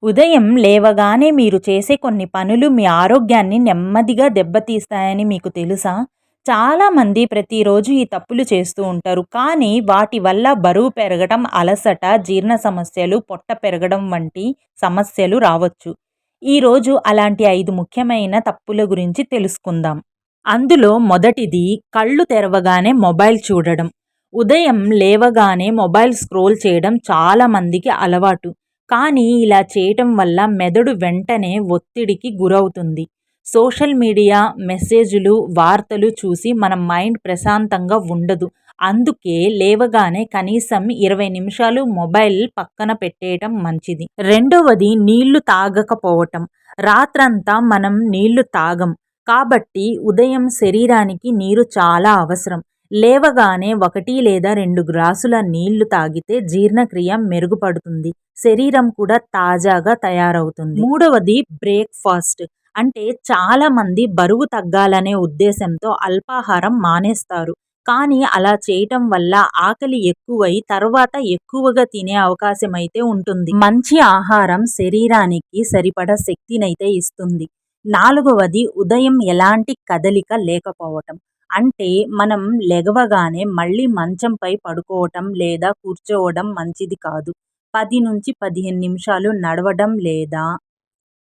ఉదయం లేవగానే మీరు చేసే కొన్ని పనులు మీ ఆరోగ్యాన్ని నెమ్మదిగా దెబ్బతీస్తాయని మీకు తెలుసా? చాలామంది ప్రతిరోజు ఈ తప్పులు చేస్తూ ఉంటారు. కానీ వాటి వల్ల బరువు పెరగడం, అలసట, జీర్ణ సమస్యలు, పొట్ట పెరగడం వంటి సమస్యలు రావచ్చు. ఈరోజు అలాంటి 5 ముఖ్యమైన తప్పుల గురించి తెలుసుకుందాం. అందులో మొదటిది కళ్ళు తెరవగానే మొబైల్ చూడడం. ఉదయం లేవగానే మొబైల్ స్క్రోల్ చేయడం చాలా మందికి అలవాటు. కానీ ఇలా చేయటం వల్ల మెదడు వెంటనే ఒత్తిడికి గురవుతుంది. సోషల్ మీడియా, మెసేజులు, వార్తలు చూసి మన మైండ్ ప్రశాంతంగా ఉండదు. అందుకే లేవగానే కనీసం 20 నిమిషాలు మొబైల్ పక్కన పెట్టేయటం మంచిది. రెండవది నీళ్లు తాగకపోవటం. రాత్రంతా మనం నీళ్లు తాగం. కాబట్టి ఉదయం శరీరానికి నీరు చాలా అవసరం. లేవగానే 1 లేదా 2 గ్లాసుల నీళ్లు తాగితే జీర్ణక్రియ మెరుగుపడుతుంది. శరీరం కూడా తాజాగా తయారవుతుంది. మూడవది బ్రేక్‌ఫాస్ట్. అంటే చాలామంది బరువు తగ్గాలనే ఉద్దేశంతో అల్పాహారం మానేస్తారు. కానీ అలా చేయటం వల్ల ఆకలి ఎక్కువై తర్వాత ఎక్కువగా తినే అవకాశమైతే ఉంటుంది. మంచి ఆహారం శరీరానికి సరిపడా శక్తినైతే ఇస్తుంది. నాలుగవది ఉదయం ఎలాంటి కదలిక లేకపోవటం. అంటే మనం లెగవగానే మళ్ళీ మంచంపై పడుకోవటం లేదా కూర్చోవడం మంచిది కాదు. 10-15 నిమిషాలు నడవడం లేదా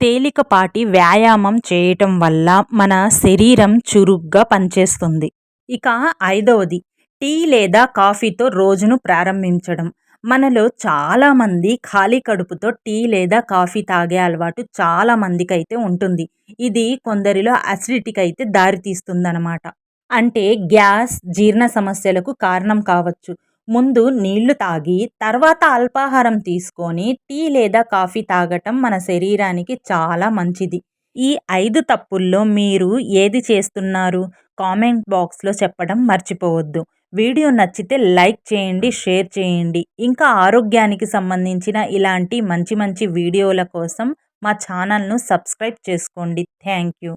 తేలికపాటి వ్యాయామం చేయటం వల్ల మన శరీరం చురుగ్గా పనిచేస్తుంది. ఇక ఐదవది టీ లేదా కాఫీతో రోజును ప్రారంభించడం. మనలో చాలామంది ఖాళీ కడుపుతో టీ లేదా కాఫీ తాగే అలవాటు చాలా మందికైతే ఉంటుంది. ఇది కొందరిలో అసిడిటీకి అయితే దారితీస్తుందన్నమాట. అంటే గ్యాస్, జీర్ణ సమస్యలకు కారణం కావచ్చు. ముందు నీళ్లు తాగి తర్వాత అల్పాహారం తీసుకొని టీ లేదా కాఫీ తాగటం మన శరీరానికి చాలా మంచిది. ఈ 5 తప్పుల్లో మీరు ఏది చేస్తున్నారు? కామెంట్ బాక్స్‌లో చెప్పడం మర్చిపోవద్దు. వీడియో నచ్చితే లైక్ చేయండి, షేర్ చేయండి. ఇంకా ఆరోగ్యానికి సంబంధించిన ఇలాంటి మంచి మంచి వీడియోల కోసం మా ఛానల్‌ను సబ్స్క్రైబ్ చేసుకోండి. Thank you.